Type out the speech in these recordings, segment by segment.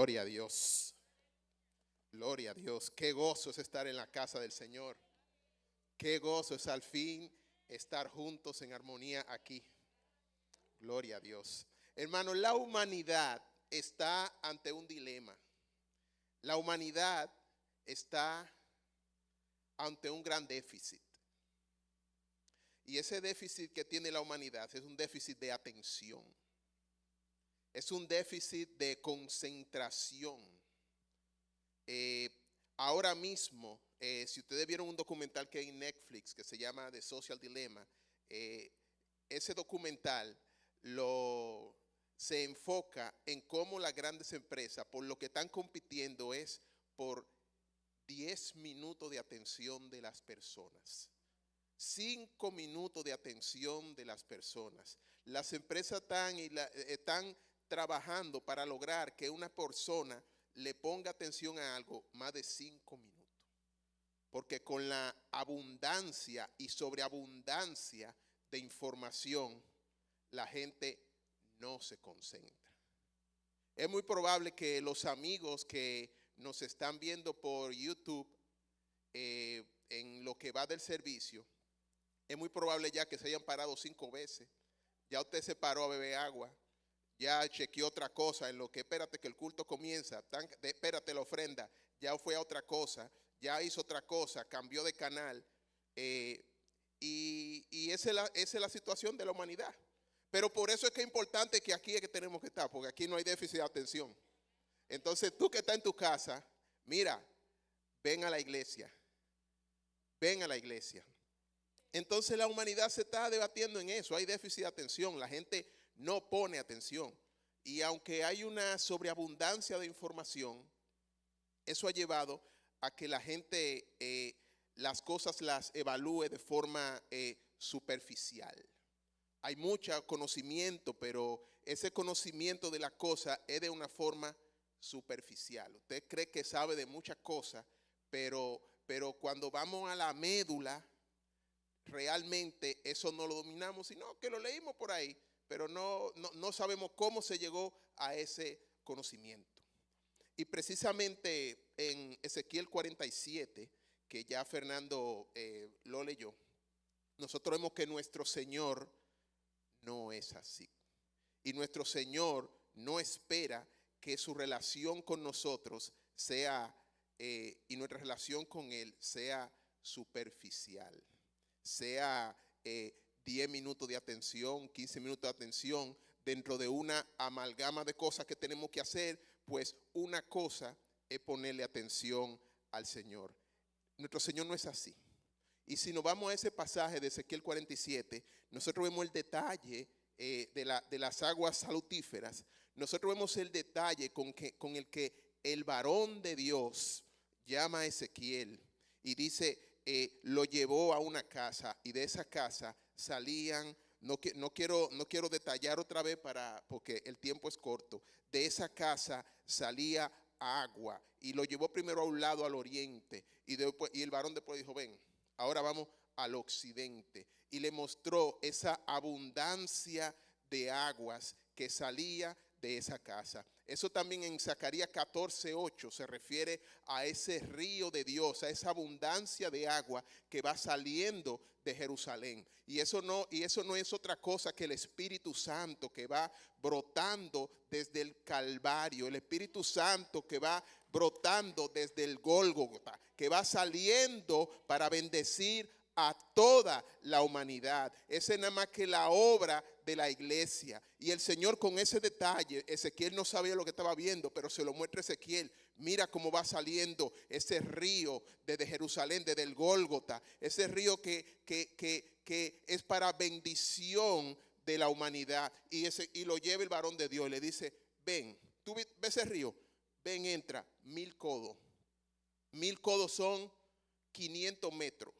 Gloria a Dios. Gloria a Dios. Qué gozo es estar en la casa del Señor. Qué gozo es al fin estar juntos en armonía aquí. Gloria a Dios. Hermano, la humanidad está ante un dilema. La humanidad está ante un gran déficit. Y ese déficit que tiene la humanidad es un déficit de atención. Es un déficit de concentración. Ahora mismo, si ustedes vieron un documental que hay en Netflix que se llama The Social Dilemma, ese documental se enfoca en cómo las grandes empresas, por lo que están compitiendo es por 10 minutos de atención de las personas. 5 minutos de atención de las personas. Las empresas están trabajando para lograr que una persona le ponga atención a algo más de 5 minutos. Porque con la abundancia y sobreabundancia de información, la gente no se concentra. Es muy probable que los amigos que nos están viendo por YouTube, en lo que va del servicio, es muy probable ya que se hayan parado 5 veces. Ya usted se paró a beber agua. Ya chequeó otra cosa en lo que espérate que el culto comienza. Espérate la ofrenda. Ya fue a otra cosa. Ya hizo otra cosa. Cambió de canal. Y esa es la situación de la humanidad. Pero por eso es que es importante que aquí es que tenemos que estar. Porque aquí no hay déficit de atención. Entonces tú que estás en tu casa, mira, ven a la iglesia. Ven a la iglesia. Entonces la humanidad se está debatiendo en eso. Hay déficit de atención. La gente no pone atención. Y aunque hay una sobreabundancia de información, eso ha llevado a que la gente las cosas las evalúe de forma superficial. Hay mucho conocimiento, pero ese conocimiento de la cosa es de una forma superficial. Usted cree que sabe de muchas cosas, pero cuando vamos a la médula, realmente eso no lo dominamos, sino que lo leímos por ahí, pero no sabemos cómo se llegó a ese conocimiento. Y precisamente en Ezequiel 47, que ya Fernando lo leyó, nosotros vemos que nuestro Señor no es así. Y nuestro Señor no espera que su relación con nosotros sea, y nuestra relación con Él sea superficial. Sea 10 minutos de atención, 15 minutos de atención, dentro de una amalgama de cosas que tenemos que hacer, pues una cosa es ponerle atención al Señor. Nuestro Señor no es así. Y si nos vamos a ese pasaje de Ezequiel 47, nosotros vemos el detalle de las aguas salutíferas. Nosotros vemos el detalle con el que el varón de Dios llama a Ezequiel y dice, lo llevó a una casa y de esa casa salían, no quiero detallar otra vez porque el tiempo es corto, de esa casa salía agua y lo llevó primero a un lado al oriente y el varón después dijo, ven, ahora vamos al occidente, y le mostró esa abundancia de aguas que salía de esa casa. Eso también en Zacarías 14:8 se refiere a ese río de Dios, a esa abundancia de agua que va saliendo de Jerusalén. Y eso no es otra cosa que el Espíritu Santo que va brotando desde el Calvario, el Espíritu Santo que va brotando desde el Gólgota, que va saliendo para bendecir a toda la humanidad. Esa es nada más que la obra de la iglesia. Y el Señor con ese detalle, Ezequiel no sabía lo que estaba viendo, pero se lo muestra Ezequiel. Mira cómo va saliendo ese río desde Jerusalén, desde el Gólgota. Ese río que es para bendición de la humanidad. Y lo lleva el varón de Dios y le dice, ven, ¿tú ves ese río? Ven, entra, 1000 codos. 1000 codos son 500 metros.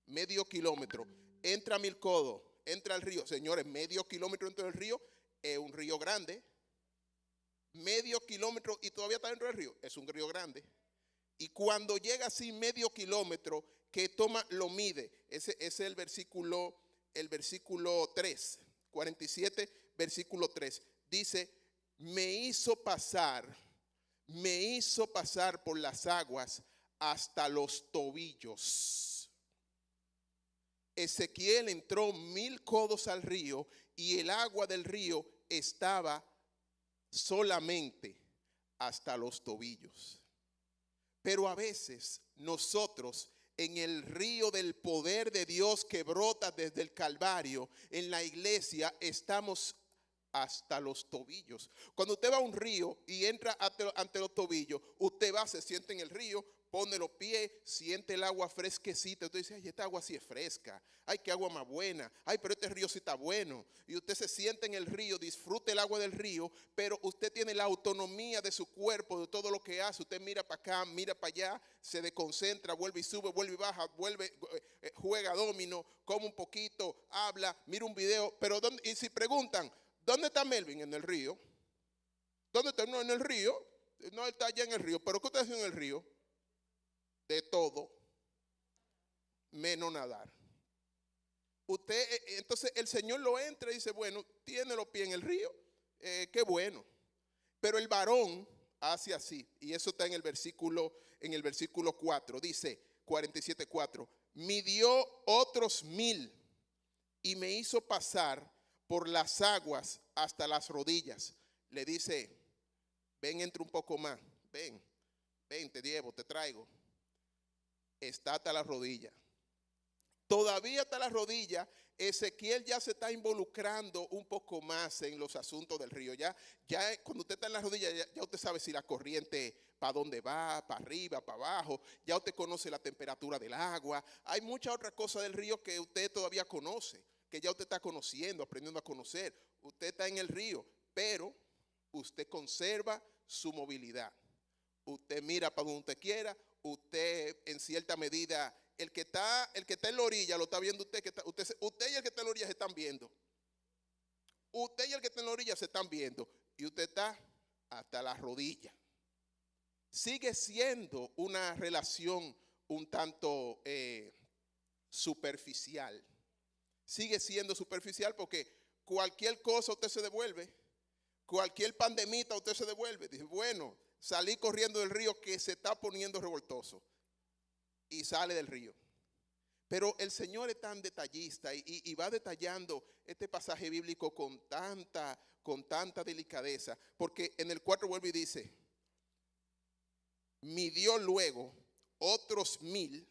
Medio kilómetro, entra a 1000 codos, entra al río. Señores, medio kilómetro dentro del río es un río grande. Medio kilómetro y todavía está dentro del río, es un río grande. Y cuando llega así medio kilómetro, que toma, lo mide. Ese es el versículo 3, 47, versículo 3. Dice, me hizo pasar me hizo pasar por las aguas hasta los tobillos. Ezequiel entró 1000 codos al río y el agua del río estaba solamente hasta los tobillos. Pero a veces nosotros en el río del poder de Dios que brota desde el Calvario, en la iglesia estamos hasta los tobillos. Cuando usted va a un río y entra ante los tobillos, usted va, se siente en el río, pone los pies, siente el agua fresquecita. Usted dice, ay, esta agua sí es fresca. Ay, qué agua más buena. Ay, pero este río sí está bueno. Y usted se siente en el río, disfruta el agua del río, pero usted tiene la autonomía de su cuerpo, de todo lo que hace. Usted mira para acá, mira para allá, se desconcentra, vuelve y sube, vuelve y baja, vuelve, juega dominó, come un poquito, habla, mira un video. Pero y si preguntan, ¿dónde está Melvin? En el río. ¿Dónde está? No, en el río. No, él está allá en el río. ¿Pero qué usted hace en el río? De todo, menos nadar. Usted, entonces el Señor lo entra y dice, bueno, tiene los pies en el río, qué bueno. Pero el varón hace así, y eso está en el versículo 4, dice 47:4, midió otros 1000 y me hizo pasar por las aguas hasta las rodillas. Le dice, ven, entra un poco más, ven, te llevo, te traigo. Está hasta la rodilla. Todavía hasta la rodilla. Ezequiel ya se está involucrando un poco más en los asuntos del río. Ya cuando usted está en la rodilla, ya usted sabe si la corriente para dónde va, para arriba, para abajo. Ya usted conoce la temperatura del agua. Hay muchas otras cosas del río que usted todavía conoce, que ya usted está conociendo, aprendiendo a conocer. Usted está en el río, pero usted conserva su movilidad. Usted mira para donde usted quiera. Usted en cierta medida, el que está en la orilla lo está viendo usted, usted y el que está en la orilla se están viendo. Usted y el que está en la orilla se están viendo. Y usted está hasta la rodilla. Sigue siendo una relación un tanto superficial. Sigue siendo superficial porque cualquier cosa usted se devuelve. Cualquier pandemita usted se devuelve. Dice, bueno, salí corriendo del río que se está poniendo revoltoso. Y sale del río. Pero el Señor es tan detallista y va detallando este pasaje bíblico con tanta delicadeza. Porque en el 4 vuelve y dice, midió luego otros 1000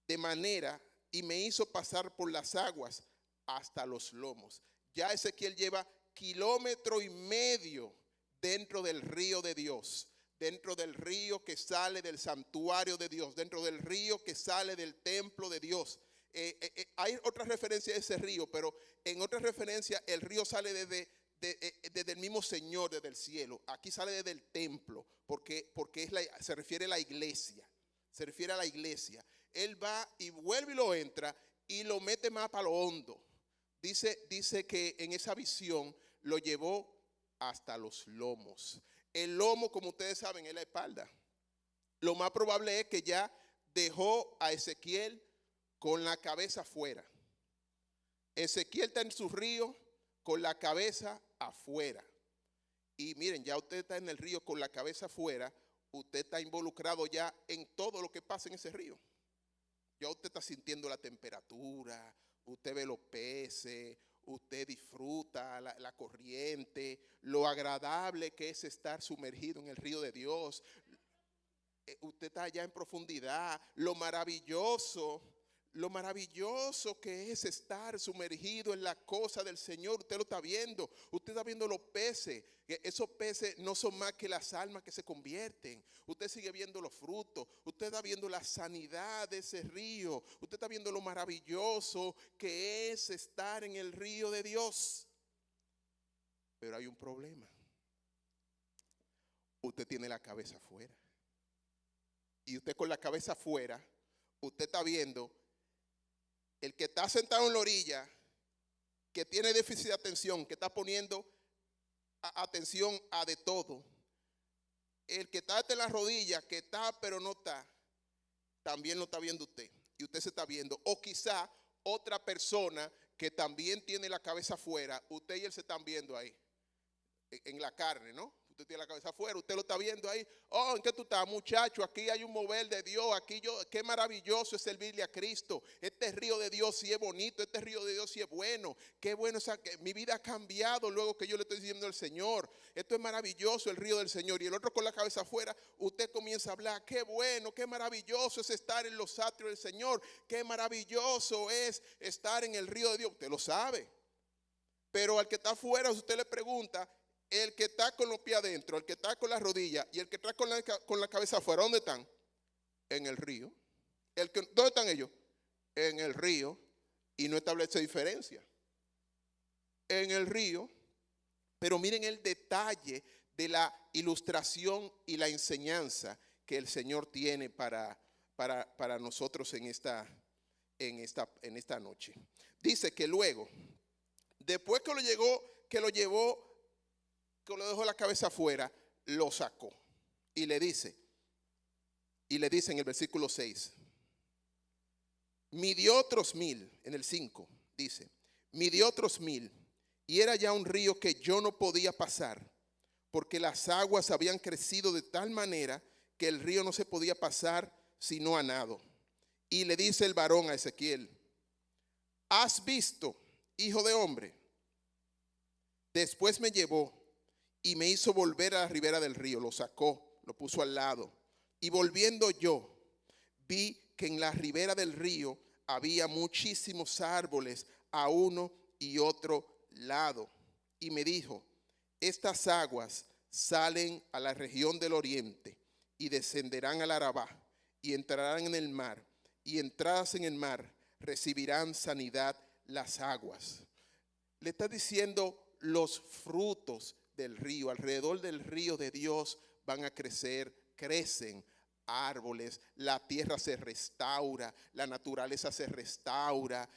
de manera y me hizo pasar por las aguas hasta los lomos. Ya Ezequiel lleva 1,5 kilómetros dentro del río de Dios, dentro del río que sale del santuario de Dios, dentro del río que sale del templo de Dios. Hay otra referencia a ese río, pero en otra referencia el río sale desde el mismo Señor, desde el cielo. Aquí sale desde el templo, porque se refiere a la iglesia. Se refiere a la iglesia. Él va y vuelve y lo entra y lo mete más para lo hondo. Dice que en esa visión lo llevó hasta los lomos. El lomo, como ustedes saben, es la espalda. Lo más probable es que ya dejó a Ezequiel con la cabeza afuera. Ezequiel está en su río con la cabeza afuera. Y miren, ya usted está en el río con la cabeza afuera. Usted está involucrado ya en todo lo que pasa en ese río. Ya usted está sintiendo la temperatura, usted ve los peces, usted disfruta la corriente, lo agradable que es estar sumergido en el río de Dios. Usted está allá en profundidad, lo maravilloso que es estar sumergido en la cosa del Señor. Usted lo está viendo, usted está viendo los peces. Esos peces no son más que las almas que se convierten. Usted sigue viendo los frutos, usted está viendo la sanidad de ese río. Usted está viendo lo maravilloso que es estar en el río de Dios. Pero hay un problema. Usted tiene la cabeza afuera. Y usted con la cabeza afuera, usted está viendo el que está sentado en la orilla, que tiene déficit de atención, que está poniendo atención a de todo. El que está en la rodilla, que está pero no está, también lo está viendo usted. Y usted se está viendo. O quizá otra persona que también tiene la cabeza afuera, usted y él se están viendo ahí, en la carne, ¿no? Usted tiene la cabeza afuera, usted lo está viendo ahí. Oh, ¿en qué tú estás, muchacho? Aquí hay un mover de Dios. Qué maravilloso es servirle a Cristo. Este río de Dios sí es bonito, este río de Dios sí es bueno. Qué bueno, que mi vida ha cambiado luego que yo le estoy diciendo al Señor. Esto es maravilloso, el río del Señor. Y el otro con la cabeza afuera, usted comienza a hablar. Qué bueno, qué maravilloso es estar en los atrios del Señor. Qué maravilloso es estar en el río de Dios. Usted lo sabe. Pero al que está afuera, usted le pregunta, el que está con los pies adentro, el que está con las rodillas y el que está con la cabeza afuera, ¿dónde están? En el río. ¿Dónde están ellos? En el río. Y no establece diferencia. En el río. Pero miren el detalle de la ilustración y la enseñanza que el Señor tiene para nosotros en esta noche. Dice que luego, después que lo dejó la cabeza afuera, lo sacó. Y le dice en el versículo 6, midió otros 1000, en el 5, dice, midió otros 1000, y era ya un río que yo no podía pasar, porque las aguas habían crecido de tal manera que el río no se podía pasar sino a nado. Y le dice el varón a Ezequiel, ¿has visto, hijo de hombre? Después me llevó y me hizo volver a la ribera del río, lo sacó, lo puso al lado. Y volviendo yo, vi que en la ribera del río había muchísimos árboles a uno y otro lado. Y me dijo, estas aguas salen a la región del oriente y descenderán al Arabá y entrarán en el mar. Y entradas en el mar recibirán sanidad las aguas. Le está diciendo los frutos del río. Alrededor del río de Dios van a crecen árboles, la tierra se restaura, la naturaleza se restaura,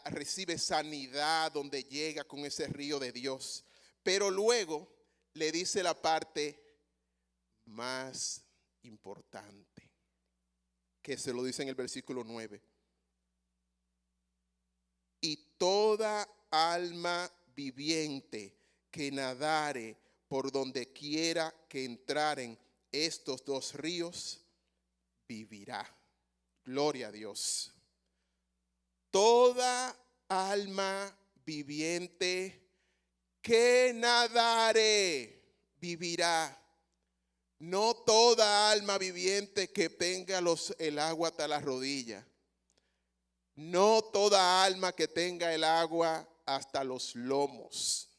recibe sanidad donde llega con ese río de Dios. Pero luego le dice la parte más importante, que se lo dice en el versículo 9. Y toda alma viviente que nadare por donde quiera que entraren estos dos ríos, vivirá. Gloria a Dios. Toda alma viviente que nadare, vivirá. No toda alma viviente que tenga el agua hasta las rodillas. No toda alma que tenga el agua hasta los lomos,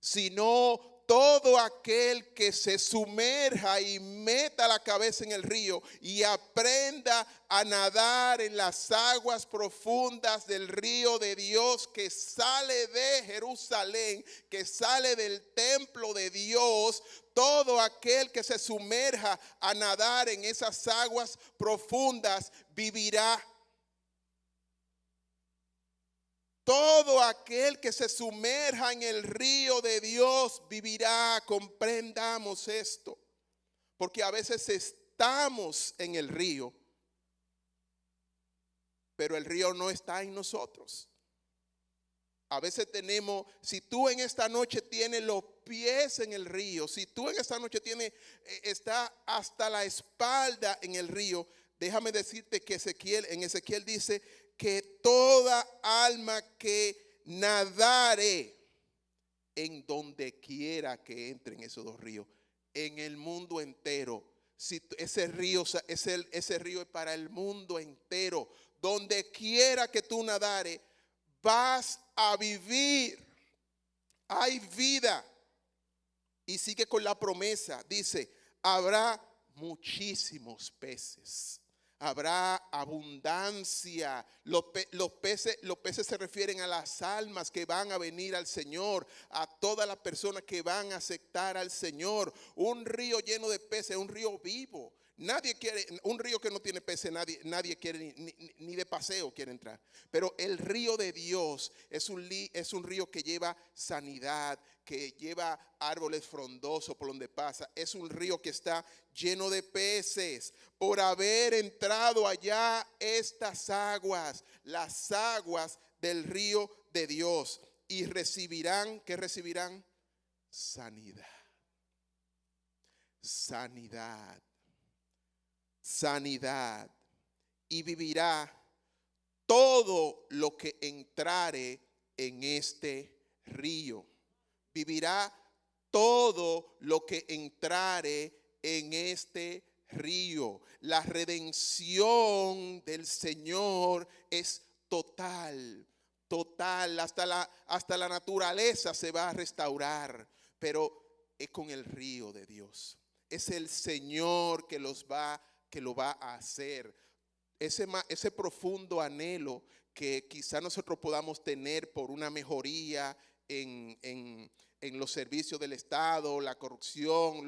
sino todo aquel que se sumerja y meta la cabeza en el río y aprenda a nadar en las aguas profundas del río de Dios que sale de Jerusalén, que sale del templo de Dios. Todo aquel que se sumerja a nadar en esas aguas profundas vivirá. Todo aquel que se sumerja en el río de Dios vivirá. Comprendamos esto. Porque a veces estamos en el río, pero el río no está en nosotros. A veces si tú en esta noche tienes los pies en el río, si tú en esta noche está hasta la espalda en el río, déjame decirte que en Ezequiel dice que toda alma que nadare en donde quiera que entren esos dos ríos, en el mundo entero. Si ese río es para el mundo entero. Donde quiera que tú nadare, vas a vivir. Hay vida. Y sigue con la promesa. Dice, habrá muchísimos peces. Habrá abundancia. Los peces se refieren a las almas que van a venir al Señor, a todas las personas que van a aceptar al Señor. Un río lleno de peces, un río vivo. Nadie quiere, un río que no tiene peces, nadie quiere ni de paseo quiere entrar. Pero el río de Dios es un río que lleva sanidad, que lleva árboles frondosos por donde pasa. Es un río que está lleno de peces. Por haber entrado allá estas aguas, las aguas del río de Dios. Y recibirán, ¿qué recibirán? Sanidad. sanidad, sanidad, y vivirá todo lo que entrare en este río. Vivirá todo lo que entrare en este río. La redención del Señor es total, total. Hasta la naturaleza se va a restaurar, pero es con el río de Dios. Es el Señor que lo va a hacer. Ese profundo anhelo que quizá nosotros podamos tener por una mejoría en los servicios del Estado, la corrupción,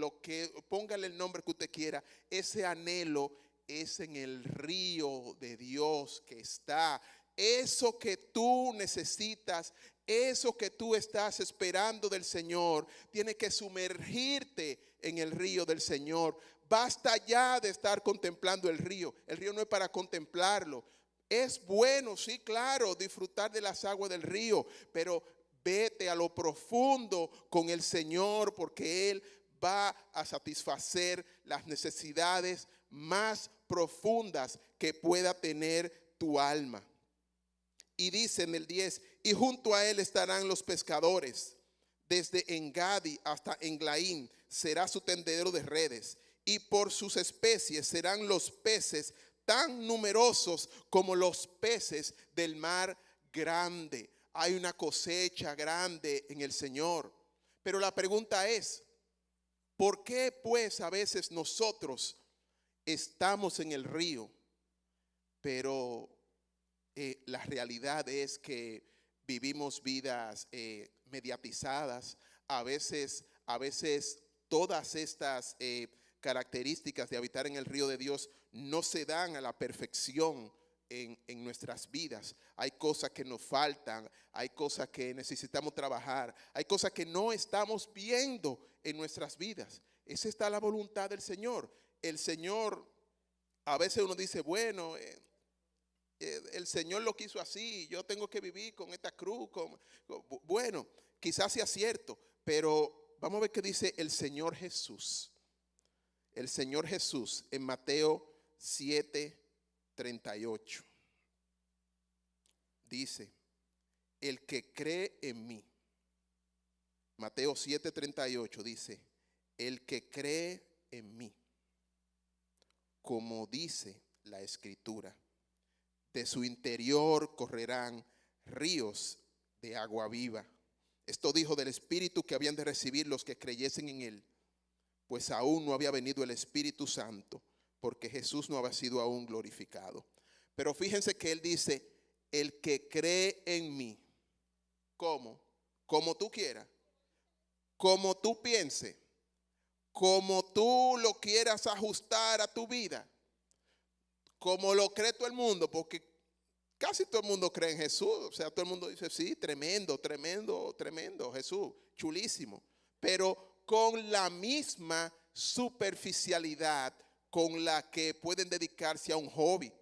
póngale el nombre que usted quiera, ese anhelo es en el río de Dios que está. Eso que tú necesitas, eso que tú estás esperando del Señor, tiene que sumergirte en el río del Señor. Basta ya de estar contemplando el río. El río no es para contemplarlo. Es bueno, sí, claro, disfrutar de las aguas del río, pero vete a lo profundo con el Señor, porque Él va a satisfacer las necesidades más profundas que pueda tener tu alma. Y dice en el 10, y junto a Él estarán los pescadores, desde Engadi hasta Englaín será su tendedero de redes, y por sus especies serán los peces tan numerosos como los peces del mar grande. Hay una cosecha grande en el Señor. Pero la pregunta es, ¿por qué pues a veces nosotros estamos en el río, pero la realidad es que vivimos vidas mediatizadas? A veces todas estas características de habitar en el río de Dios no se dan a la perfección en nuestras vidas. Hay cosas que nos faltan, hay cosas que necesitamos trabajar, hay cosas que no estamos viendo en nuestras vidas. Esa está la voluntad del Señor. El Señor, a veces uno dice, bueno, el Señor lo quiso así, yo tengo que vivir con esta cruz. Bueno, quizás sea cierto, pero vamos a ver qué dice el Señor Jesús. El Señor Jesús en Mateo 7:38 dice, el que cree en mí. Mateo 7:38 dice, el que cree en mí, como dice la Escritura, de su interior correrán ríos de agua viva. Esto dijo del Espíritu que habían de recibir los que creyesen en Él, pues aún no había venido el Espíritu Santo, porque Jesús no había sido aún glorificado. Pero fíjense que Él dice, el que cree en mí. ¿Cómo? Como tú quieras, como tú pienses, como tú lo quieras ajustar a tu vida, como lo cree todo el mundo, porque casi todo el mundo cree en Jesús. O sea, todo el mundo dice, sí, tremendo, tremendo, tremendo, Jesús, chulísimo. Pero con la misma superficialidad con la que pueden dedicarse a un hobby.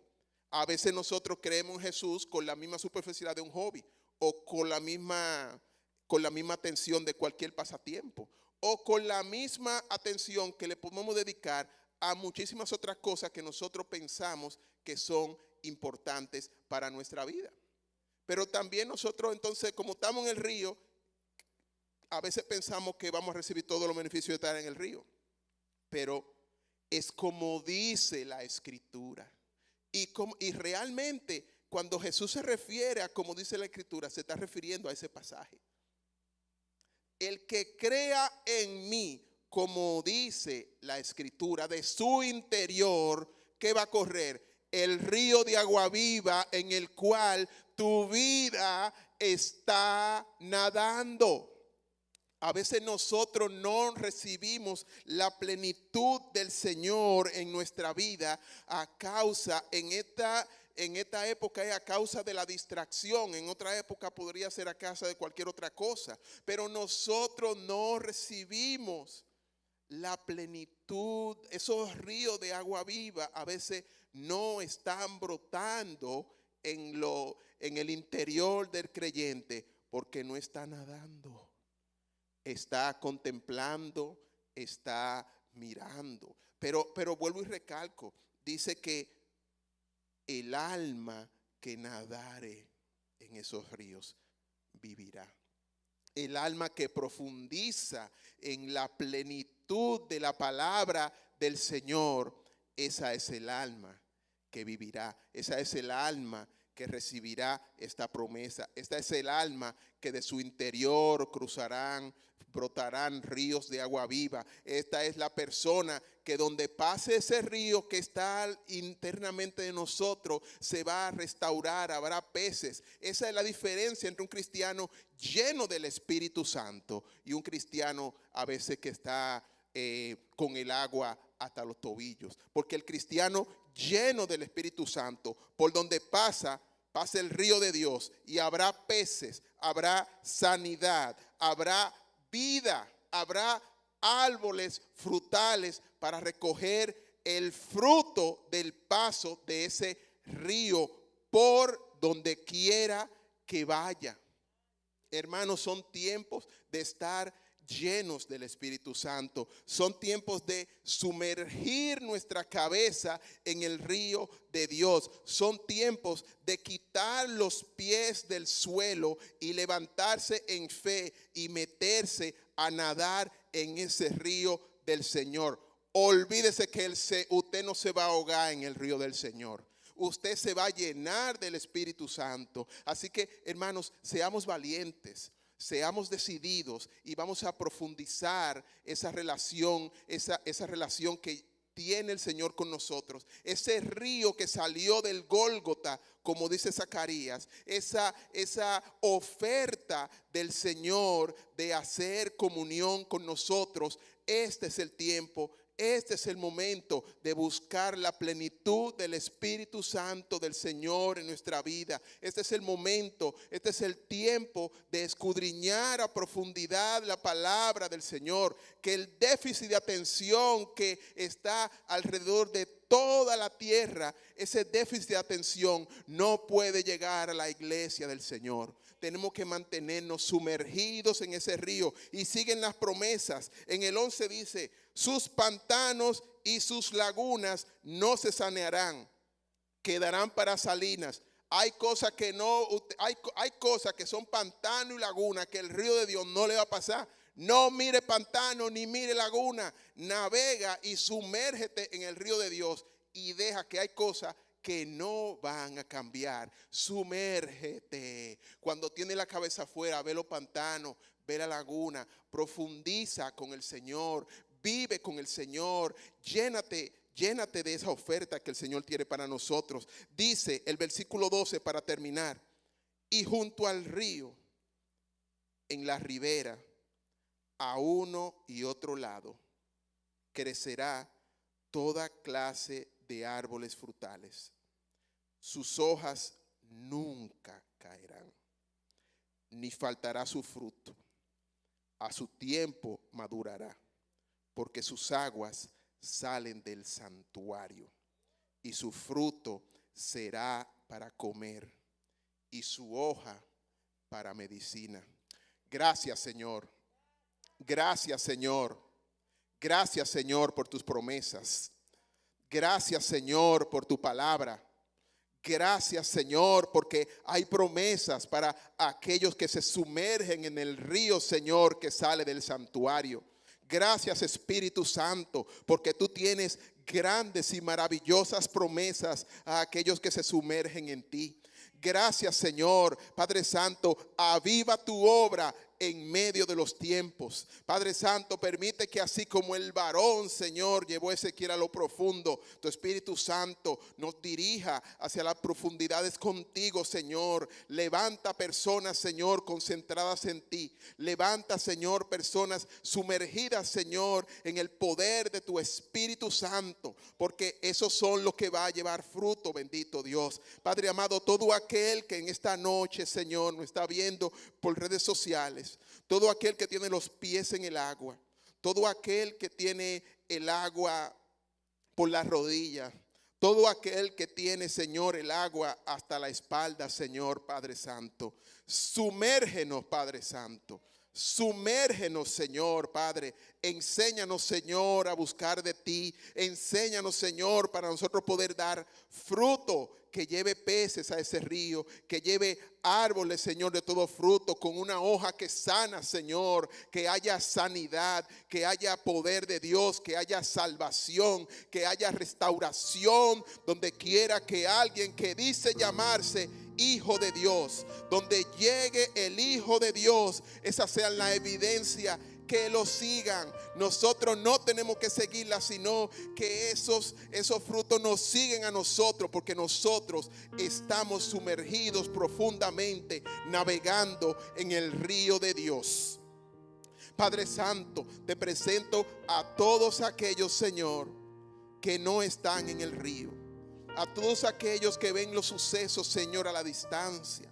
A veces nosotros creemos en Jesús con la misma superficialidad de un hobby, o con la misma atención de cualquier pasatiempo, o con la misma atención que le podemos dedicar a muchísimas otras cosas que nosotros pensamos que son importantes para nuestra vida. Pero también nosotros, entonces, como estamos en el río, a veces pensamos que vamos a recibir todos los beneficios de estar en el río. Pero es como dice la Escritura. Y realmente cuando Jesús se refiere a como dice la Escritura, se está refiriendo a ese pasaje. El que crea en mí, como dice la Escritura, de su interior, ¿qué va a correr? El río de agua viva en el cual tu vida está nadando. A veces nosotros no recibimos la plenitud del Señor en nuestra vida a causa, en esta época es a causa de la distracción, en otra época podría ser a causa de cualquier otra cosa, pero nosotros no recibimos la plenitud. Esos ríos de agua viva a veces no están brotando en el interior del creyente porque no está nadando. Está contemplando, está mirando. Pero vuelvo y recalco, dice que el alma que nadare en esos ríos vivirá. El alma que profundiza en la plenitud de la palabra del Señor, esa es el alma que vivirá. Esa es el alma que recibirá esta promesa. Esta es el alma que de su interior brotarán ríos de agua viva. Esta es la persona que donde pase ese río que está internamente de nosotros, se va a restaurar, habrá peces. Esa es la diferencia entre un cristiano lleno del Espíritu Santo y un cristiano a veces que está con el agua hasta los tobillos. Porque el cristiano lleno del Espíritu Santo, por donde pasa el río de Dios y habrá peces, habrá sanidad, habrá vida, habrá árboles frutales para recoger el fruto del paso de ese río por donde quiera que vaya. Hermanos, son tiempos de estar llenos del Espíritu Santo. Son tiempos de sumergir nuestra cabeza en el río de Dios. Son tiempos de quitar los pies del suelo y levantarse en fe y meterse a nadar en ese río del Señor. Olvídese que usted no se va a ahogar en el río del Señor. Usted se va a llenar del Espíritu Santo. Así que, hermanos, seamos valientes. Seamos decididos y vamos a profundizar esa relación que tiene el Señor con nosotros. Ese río que salió del Gólgota, como dice Zacarías, esa oferta del Señor de hacer comunión con nosotros. Este es el tiempo. Este es el momento de buscar la plenitud del Espíritu Santo del Señor en nuestra vida. Este es el momento, este es el tiempo de escudriñar a profundidad la palabra del Señor. Que el déficit de atención que está alrededor de toda la tierra, ese déficit de atención no puede llegar a la iglesia del Señor. Tenemos que mantenernos sumergidos en ese río. Y siguen las promesas. En el 11 dice: sus pantanos y sus lagunas no se sanearán, quedarán para salinas. Hay cosas que hay cosas que son pantano y laguna que el río de Dios no le va a pasar. No mire pantano ni mire laguna. Navega y sumérgete en el río de Dios y deja que hay cosas que no van a cambiar. Sumérgete. Cuando tiene la cabeza afuera, ve los pantanos, ve la laguna, profundiza con el Señor, vive con el Señor, llénate de esa oferta que el Señor tiene para nosotros. Dice el versículo 12 para terminar: y junto al río, en la ribera, a uno y otro lado, crecerá toda clase de árboles frutales. Sus hojas nunca caerán, ni faltará su fruto. A su tiempo madurará, porque sus aguas salen del santuario, y su fruto será para comer, y su hoja para medicina. Gracias, Señor. Gracias, Señor. Gracias, Señor, por tus promesas. Gracias, Señor, por tu palabra. Gracias, Señor, porque hay promesas para aquellos que se sumergen en el río, Señor, que sale del santuario. Gracias, Espíritu Santo, porque tú tienes grandes y maravillosas promesas a aquellos que se sumergen en ti. Gracias, Señor. Padre Santo, aviva tu obra en medio de los tiempos. Padre Santo, permite que así como el varón, Señor, llevó a Ezequiel a lo profundo, tu Espíritu Santo nos dirija hacia las profundidades contigo, Señor. Levanta personas, Señor, concentradas en ti. Levanta, Señor, personas sumergidas, Señor, en el poder de tu Espíritu Santo, porque esos son los que va a llevar fruto, bendito Dios. Padre amado, todo aquel que en esta noche, Señor, nos está viendo por redes sociales, todo aquel que tiene los pies en el agua, todo aquel que tiene el agua por las rodillas, todo aquel que tiene, Señor, el agua hasta la espalda, Señor, Padre Santo, sumérgenos, Padre Santo. Sumérgenos, Señor, Padre. Enséñanos, Señor, a buscar de ti. Enséñanos, Señor, para nosotros poder dar fruto que lleve peces a ese río, que lleve árboles, Señor, de todo fruto, con una hoja que sana, Señor, que haya sanidad, que haya poder de Dios, que haya salvación, que haya restauración, donde quiera que alguien que dice llamarse Hijo de Dios, donde llegue el Hijo de Dios, esa sea la evidencia, que lo sigan. Nosotros no tenemos que seguirla, sino que esos frutos nos siguen a nosotros, porque nosotros estamos sumergidos profundamente, navegando en el río de Dios. Padre Santo, te presento a todos aquellos, Señor, que no están en el río. A todos aquellos que ven los sucesos, Señor, a la distancia.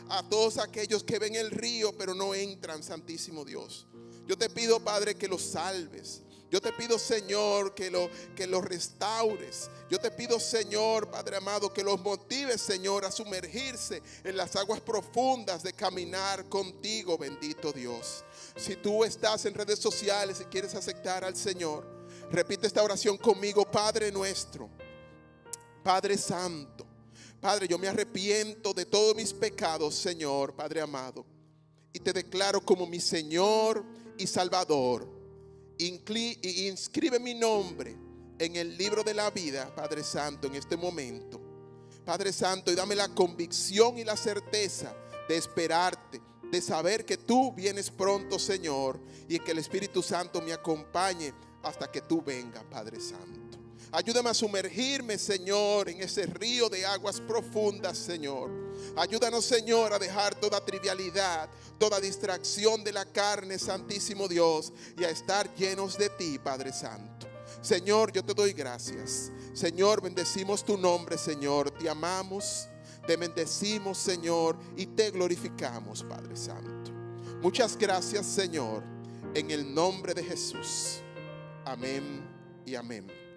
A todos aquellos que ven el río pero no entran, Santísimo Dios. Yo te pido, Padre, que los salves. Yo te pido, Señor, que los restaures. Yo te pido, Señor, Padre amado, que los motives, Señor, a sumergirse en las aguas profundas de caminar contigo, bendito Dios. Si tú estás en redes sociales y quieres aceptar al Señor, repite esta oración conmigo. Padre nuestro, Padre Santo, Padre, yo me arrepiento de todos mis pecados, Señor, Padre amado, y te declaro como mi Señor y Salvador. Inscribe mi nombre en el libro de la vida, Padre Santo, en este momento, Padre Santo, y dame la convicción y la certeza de esperarte, de saber que tú vienes pronto, Señor, y que el Espíritu Santo me acompañe hasta que tú vengas, Padre Santo. Ayúdame a sumergirme, Señor, en ese río de aguas profundas, Señor. Ayúdanos, Señor, a dejar toda trivialidad, toda distracción de la carne, Santísimo Dios, y a estar llenos de ti, Padre Santo. Señor, yo te doy gracias. Señor, bendecimos tu nombre, Señor. Te amamos, te bendecimos, Señor, y te glorificamos, Padre Santo. Muchas gracias, Señor, en el nombre de Jesús. Amén y amén.